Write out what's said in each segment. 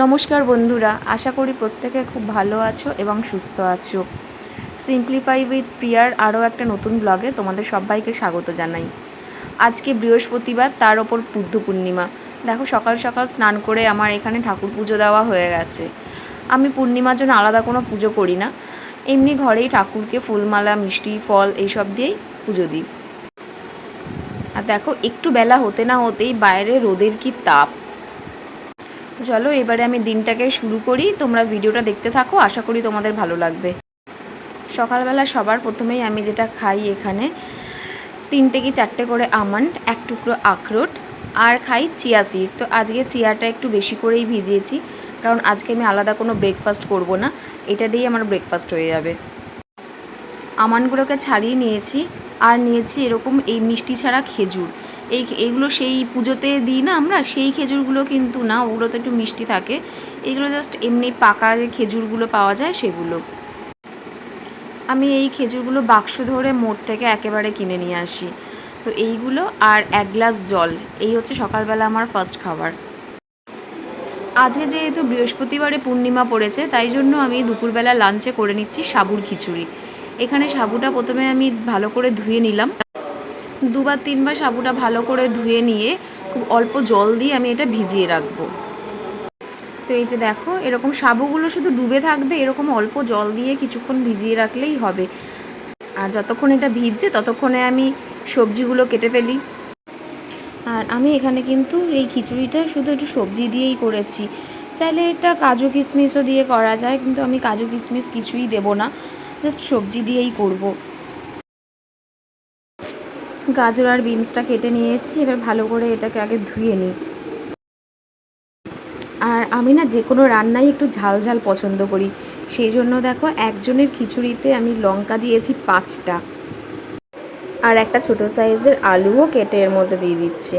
নমস্কার বন্ধুরা, আশা করি প্রত্যেকে খুব ভালো আছো এবং সুস্থ আছো। সিম্পলিফাই উইথ প্রিয়ার আরও একটা নতুন ব্লগে তোমাদের সবাইকে স্বাগত জানাই। আজকে বৃহস্পতিবার, তার ওপর বুদ্ধ পূর্ণিমা। দেখো, সকাল সকাল স্নান করে আমার এখানে ঠাকুর পুজো দেওয়া হয়ে গেছে। আমি পূর্ণিমার জন্য আলাদা কোনো পুজো করি না, এমনি ঘরেই ঠাকুরকে ফুলমালা, মিষ্টি, ফল এইসব দিয়েই পুজো দিই। আর দেখো, একটু বেলা হতে না হতেই বাইরে রোদের কি তাপ। চলো এবারে আমি দিনটাকে শুরু করি, তোমরা ভিডিওটা দেখতে থাকো, আশা করি তোমাদের ভালো লাগবে। সকালবেলা সবার প্রথমেই আমি যেটা খাই, এখানে 3টে কি 4টে করে আমন্ড, 1 টুকরো আখরোট আর খাই চিয়া সিড। তো আজকে চিয়াটা একটু বেশি করেই ভিজিয়েছি, কারণ আজকে আমি আলাদা কোনো ব্রেকফাস্ট করব না, এটা দিয়েই আমার ব্রেকফাস্ট হয়ে যাবে। আমন্ডগুলোকে ছাড়িয়ে নিয়েছি, আর নিয়েছি এরকম এই মিষ্টি ছাড়া খেজুর। এইগুলো সেই পুজোতে দিই না আমরা, সেই খেজুরগুলো কিন্তু না, ওগুলো তো একটু মিষ্টি থাকে। এগুলো জাস্ট এমনি পাকা যে খেজুরগুলো পাওয়া যায় সেগুলো। আমি এই খেজুরগুলো বাক্স ধরে মোড় থেকে একেবারে কিনে নিয়ে আসি। তো এইগুলো আর 1 গ্লাস জল, এই হচ্ছে সকালবেলা আমার ফার্স্ট খাবার। আজকে যেহেতু বৃহস্পতিবারে পূর্ণিমা পড়েছে, তাই জন্য আমি দুপুরবেলা লাঞ্চে করে নিচ্ছি সাবুর খিচুড়ি। এখানে সাবুটা প্রথমে আমি ভালো করে ধুয়ে নিলাম, 2-3 বার সাবুটা ভালো করে ধুয়ে নিয়ে খুব অল্প জল দিয়ে আমি এটা ভিজিয়ে রাখবো। তো এই যে দেখো, এরকম সাবুগুলো শুধু ডুবে থাকবে, এরকম অল্প জল দিয়ে কিছুক্ষণ ভিজিয়ে রাখলেই হবে। আর যতক্ষণ এটা ভিজছে ততক্ষণে আমি সবজিগুলো কেটে ফেলি। আর আমি এখানে কিন্তু এই খিচুড়িটা শুধু একটু সবজি দিয়েই করেছি, চাইলে এটা কাজু কিশমিশও দিয়ে করা যায়, কিন্তু আমি কাজু কিশমিশ কিছুই দেবো না, জাস্ট সবজি দিয়েই করব। গাজর আর বিনসটা কেটে নিয়েছি, এবার ভালো করে এটাকে আগে ধুয়ে নিই। আর আমি না যে কোনো রান্নাই একটু ঝাল ঝাল পছন্দ করি, সেই জন্য দেখো একজনের খিচুড়িতে আমি লঙ্কা দিয়েছি 5টা, আর একটা ছোটো সাইজের আলুও কেটে এর মধ্যে দিয়ে দিচ্ছি।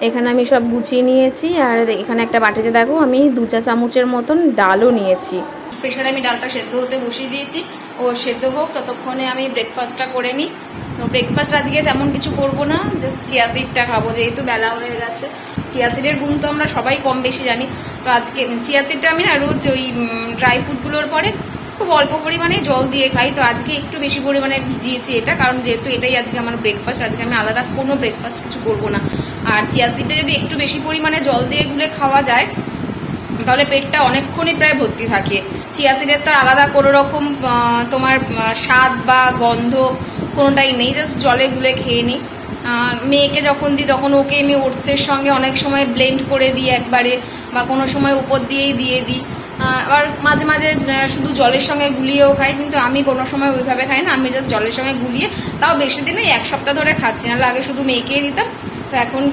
এখানে আমি সব গুছিয়ে নিয়েছি, আর এখানে একটা বাটিতে দেখো আমি 2 চা চামচের মতন ডালও নিয়েছি। প্রেশারে আমি ডালটা সেদ্ধ হতে বসিয়ে দিয়েছি, ও সেদ্ধ হোক, ততক্ষণে আমি ব্রেকফাস্টটা করে নিই। তো ব্রেকফাস্ট আজকে তেমন কিছু করব না, জাস্ট চিয়া সিডটা খাবো, যেহেতু বেলা হয়ে গেছে। চিয়া সিডের গুণ তো আমরা সবাই কম বেশি জানি। তো আজকে চিয়া সিডটা আমি না রোজ ওই ড্রাই ফ্রুটগুলোর পরে খুব অল্প পরিমাণে জল দিয়ে খাই। তো আজকে একটু বেশি পরিমাণে ভিজিয়েছি এটা, কারণ যেহেতু এটাই আজকে আমার ব্রেকফাস্ট, আজকে আমি আলাদা কোনো ব্রেকফাস্ট কিছু করব না। আর চিয়া সিডটা যদি একটু বেশি পরিমাণে জল দিয়ে গুলে খাওয়া যায়, তাহলে পেটটা অনেকক্ষণই প্রায় ভর্তি থাকে। চিয়া সিডের তো আলাদা কোনো রকম তোমার স্বাদ বা গন্ধ কোনোটাই নেই, জাস্ট জলে গুলে খেয়ে নিই। মেয়েকে যখন দিই তখন ওকে আমি ওটসের সঙ্গে অনেক সময় ব্লেন্ড করে দিই একবারে, বা কোনো সময় উপর দিয়েই দিয়ে দিই। আবার মাঝে মাঝে শুধু জলের সঙ্গে গুলিয়েও খাই, কিন্তু আমি কোনো সময় ওইভাবে খাই না, আমি জাস্ট জলের সঙ্গে গুলিয়ে, তাও বেশি দিনে 1 সপ্তাহ ধরে খাচ্ছি, নাহলে আগে শুধু মেয়েকেই দিতাম। তো এখন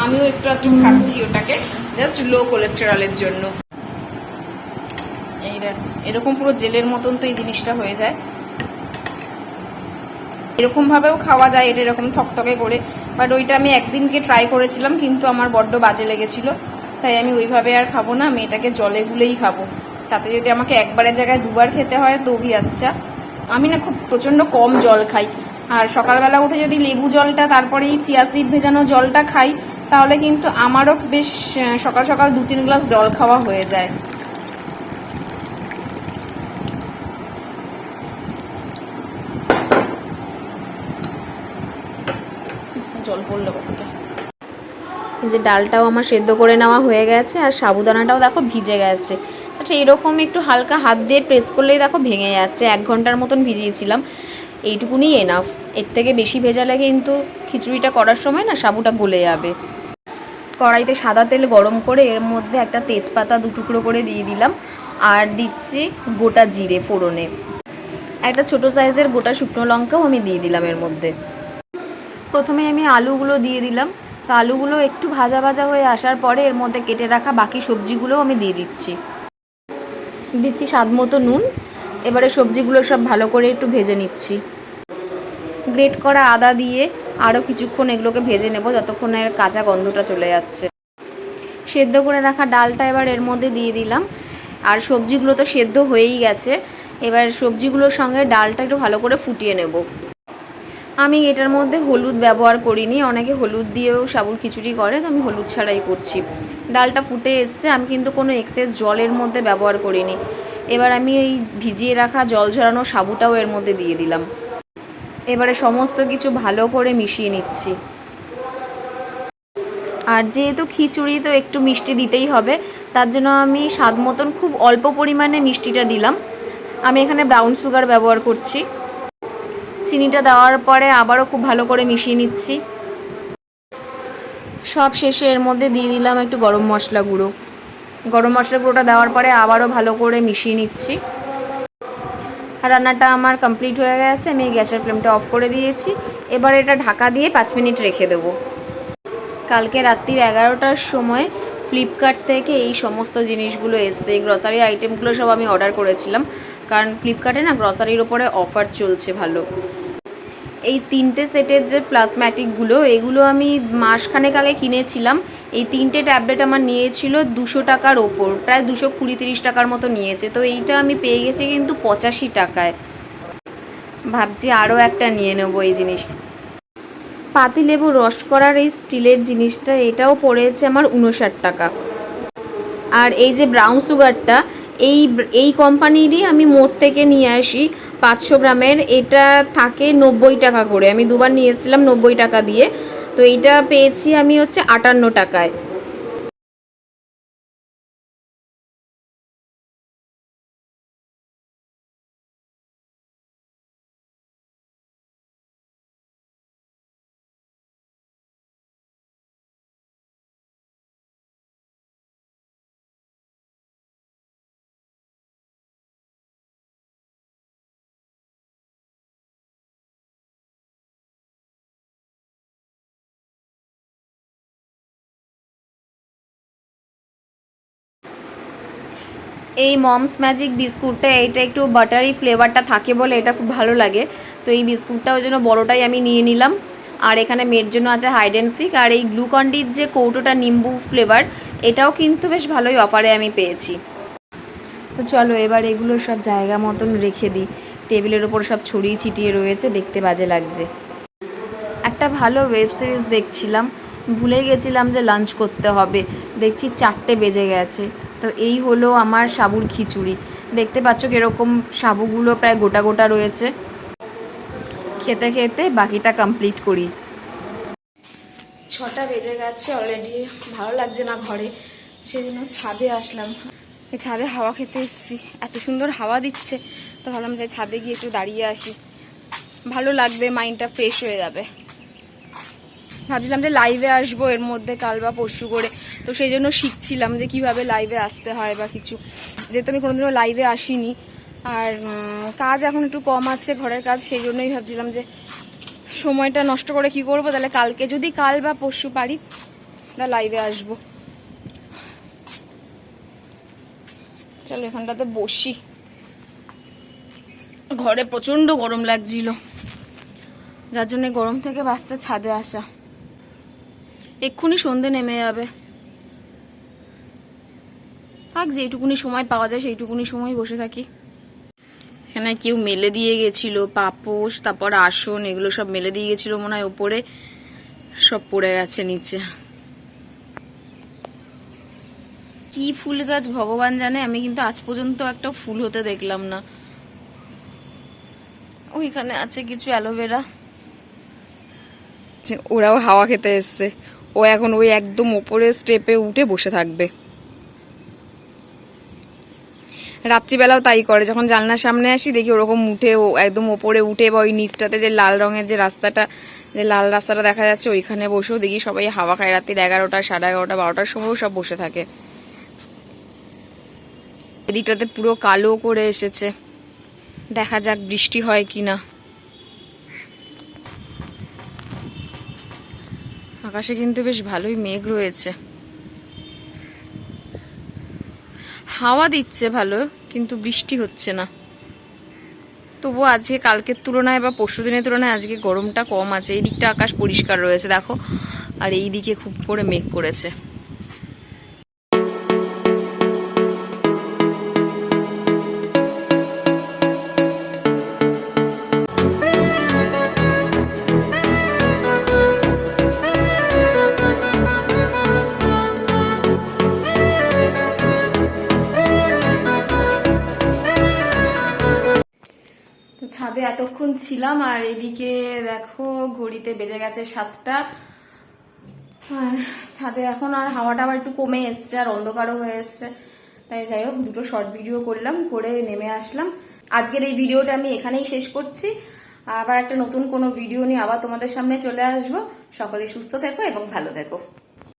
আমিও একটু একটু খাচ্ছি ওটাকে, জাস্ট লো কোলেস্টেরলের জন্য। এরকম পুরো জেলের মতন তো এই জিনিসটা হয়ে যায়। এরকমভাবেও খাওয়া যায়, এটা এরকম থকথকে করে, বাট ওইটা আমি একদিনকে ট্রাই করেছিলাম, কিন্তু আমার বড্ড বাজে লেগেছিল, তাই আমি ওইভাবে আর খাবো না, আমি এটাকে জলে গুলেই খাবো। তাতে যদি আমাকে একবারের জায়গায় 2বার খেতে হয় তো ভি আচ্ছা। আমি না খুব প্রচণ্ড কম জল খাই, আর সকালবেলা উঠে যদি লেবু জলটা, তারপরে এই চিয়া সিড ভেজানো জলটা খাই, তাহলে কিন্তু আমারও বেশ সকাল সকাল 2-3 গ্লাস জল খাওয়া হয়ে যায়। জল পড়লো কতটা। এই যে ডালটাও আমার সেদ্ধ করে নেওয়া হয়ে গেছে, আর সাবুদানাটাও দেখো ভিজে গেছে। আচ্ছা, এরকম একটু হালকা হাত দিয়ে প্রেস করলেই দেখো ভেঙে যাচ্ছে। 1 ঘন্টার মতন ভিজিয়েছিলাম, এইটুকুনি এনাফ। এর থেকে বেশি ভেজালে কিন্তু খিচুড়িটা করার সময় না সাবুটা গলে যাবে। কড়াইতে সাদা তেল গরম করে এর মধ্যে একটা তেজপাতা 2 টুকরো করে দিয়ে দিলাম, আর দিচ্ছি গোটা জিরে ফোড়নে। একটা ছোটো সাইজের গোটা শুকনো লঙ্কাও আমি দিয়ে দিলাম এর মধ্যে। প্রথমে আমি আলুগুলো দিয়ে দিলাম, তো আলুগুলো একটু ভাজা ভাজা হয়ে আসার পরে এর মধ্যে কেটে রাখা বাকি সবজিগুলোও আমি দিয়ে দিচ্ছি স্বাদ মতো নুন। এবারে সবজিগুলো সব ভালো করে একটু ভেজে নিচ্ছি। গ্রেট করা আদা দিয়ে আরও কিছুক্ষণ এগুলোকে ভেজে নেব, যতক্ষণে কাঁচা গন্ধটা চলে যাচ্ছে। সেদ্ধ করে রাখা ডালটা এবার এর মধ্যে দিয়ে দিলাম, আর সবজিগুলো তো সেদ্ধ হয়েই গেছে। এবার সবজিগুলোর সঙ্গে ডালটা একটু ভালো করে ফুটিয়ে নেব। আমি এটার মধ্যে হলুদ ব্যবহার করিনি, অনেকে হলুদ দিয়েও সাবুর খিচুড়ি করে, তো আমি হলুদ ছাড়াই করছি। ডালটা ফুটে এসছে, আমি কিন্তু কোনো এক্সেস জলের মধ্যে ব্যবহার করিনি। এবার আমি এই ভিজিয়ে রাখা জল ঝরানো সাবুটাও এর মধ্যে দিয়ে দিলাম। এবারে সমস্ত কিছু ভালো করে মিশিয়ে নিচ্ছি। আর যেহেতু খিচুড়ি তো একটু মিষ্টি দিতেই হবে, তার জন্য আমি স্বাদ মতন খুব অল্প পরিমাণে মিষ্টিটা দিলাম। আমি এখানে ব্রাউন সুগার ব্যবহার করছি। চিনিটা দেওয়ার পরে আবারও খুব ভালো করে মিশিয়ে নিচ্ছি। সব শেষে এর মধ্যে দিয়ে দিলাম একটু গরম মশলা গুঁড়ো। গরম মশলা গুঁড়োটা দেওয়ার পরে আবারও ভালো করে মিশিয়ে নিচ্ছি। রান্নাটা আমার কমপ্লিট হয়ে গেছে, আমি গ্যাসের ফ্লেমটা অফ করে দিয়েছি। এবার এটা ঢাকা দিয়ে 5 মিনিট রেখে দেবো। কালকে রাত্রির 11টার সময় ফ্লিপকার্ট থেকে এই সমস্ত জিনিসগুলো এসছে, এই গ্রসারি আইটেমগুলো সব আমি অর্ডার করেছিলাম, কারণ ফ্লিপকার্টে না গ্রসারির ওপরে অফার চলছে ভালো। এই 3টে সেটের যে প্লাজম্যাটিকগুলো, এগুলো আমি মাসখানেক আগে কিনেছিলাম। এই 3টে ট্যাবলেট আমার নিয়েছিল 200 টাকার ওপর, প্রায় 220-30 টাকার মতো নিয়েছে। তো এইটা আমি পেয়ে গেছি কিন্তু 85 টাকায়। ভাবছি আরও একটা নিয়ে নেবো এই জিনিস। পাতিলেবু রস করার এই স্টিলের জিনিসটা, এটাও পড়েছে আমার 59 টাকা। আর এই যে ব্রাউন সুগারটা, এই কোম্পানিরই আমি মোড় থেকে নিয়ে আসি 500 গ্রামের। এটা থাকে 90 টাকা করে, আমি দুবার নিয়েছিলাম 90 টাকা দিয়ে। তো এইটা পেয়েছি আমি হচ্ছে 58 টাকায়। এই মমস ম্যাজিক বিস্কুটটা, এইটা একটু বাটারি ফ্লেভারটা থাকে বলে এটা খুব ভালো লাগে। তো এই বিস্কুটটা ওই জন্য বড়োটাই আমি নিয়ে নিলাম। আর এখানে মেয়ের জন্য আছে হাইড অ্যান্ড সিক। আর এই গ্লুকন্ডির যে কৌটোটা নিম্বু ফ্লেভার, এটাও কিন্তু বেশ ভালোই অফারে আমি পেয়েছি। তো চলো এবার এগুলো সব জায়গা মতন রেখে দিই। টেবিলের ওপর সব ছড়িয়ে ছিটিয়ে রয়েছে, দেখতে বাজে লাগছে। একটা ভালো ওয়েব সিরিজ দেখছিলাম, ভুলে গেছিলাম যে লাঞ্চ করতে হবে। দেখছি 4টে বেজে গেছে। তো এই হলো আমার সাবুর খিচুড়ি। দেখতে পাচ্ছ কীরকম সাবুগুলো প্রায় গোটা গোটা রয়েছে। খেতে খেতে বাকিটা কমপ্লিট করি। 6টা বেজে গেছে অলরেডি, ভালো লাগছে না ঘরে, সেই জন্য ছাদে আসলাম। এই ছাদে হাওয়া খেতে এসেছি, এত সুন্দর হাওয়া দিচ্ছে, তো ভাবলাম যে ছাদে গিয়ে একটু দাঁড়িয়ে আসি, ভালো লাগবে, মাইন্ডটা ফ্রেশ হয়ে যাবে। ভাবছিলাম যে লাইভে আসবো এর মধ্যে কাল বা পরশু করে, তো সেই জন্য শিখছিলাম যে কিভাবে লাইভে আসতে হয় বা কিছু, যেহেতু আমি কোনোদিনও লাইভে আসিনি। আর কাজ এখন একটু কম আছে, ঘরের কাজ, সেই জন্যই ভাবছিলাম যে সময়টা নষ্ট করে কি করব, তাহলে কালকে যদি কাল বা পরশু পারি তাহলে লাইভে আসবো। চলো এখানটাতে বসি, ঘরে প্রচণ্ড গরম লাগছিল, যার জন্য গরম থেকে বাঁচতে ছাদে আসা। এক্ষুনি সন্ধে নেমে যাবে, থাক যেইটুকুনি সময় পাওয়া যায় সেইটুকুনি সময় বসে থাকি। এখানে কেউ মেলে দিয়ে গেছিল পাপোশ, তারপর আসন, এগুলো সব মেলে দিয়ে গেছিল মনে হয় ওপরে, সব পড়ে গেছে নিচে। কি ফুল গাছ ভগবান জানে, আমি কিন্তু আজ পর্যন্ত একটা ফুল হতে দেখলাম না। ওইখানে আছে কিছু অ্যালোভেরা, ওরাও হাওয়া খেতে এসছে। ও এখন ওই একদম ওপরের স্টেপে উঠে বসে থাকবে। রাত্রিবেলাও তাই করে, যখন জানলার সামনে আসি দেখি ওরকম উঠে, ও একদম ওপরে উঠে বা ওই নিচটাতে যে লাল রঙের যে রাস্তাটা, যে লাল রাস্তাটা দেখা যাচ্ছে, ওইখানে বসেও দেখি সবাই হাওয়া খায়। রাত্রির 11টা, 11:30, 12টার সময়ও সব বসে থাকে। এদিকটাতে পুরো কালো করে এসেছে, দেখা যাক বৃষ্টি হয় কিনা। আকাশে কিন্তু বেশ ভালোই মেঘ রয়েছে, হাওয়া দিচ্ছে ভালো, কিন্তু বৃষ্টি হচ্ছে না। তবুও আজকে কালকের তুলনায় বা পরশুদিনের তুলনায় আজকে গরমটা কম আছে। এই দিকটা আকাশ পরিষ্কার রয়েছে দেখো, আর এই দিকে খুব করে মেঘ করেছে। ছাদে এতক্ষণ ছিলাম, আর এদিকে দেখো ঘড়িতে বেজে গেছে 7টা। আর ছাদে এখন আর হাওয়াটা আবার একটু কমে এসছে, আর অন্ধকারও হয়ে এসছে। তাই যাই হোক, দুটো শর্ট ভিডিও করলাম, করে নেমে আসলাম। আজকের এই ভিডিওটা আমি এখানেই শেষ করছি। আবার একটা নতুন কোনো ভিডিও নিয়ে আবার তোমাদের সামনে চলে আসবো। সকলে সুস্থ থেকো এবং ভালো থেকো।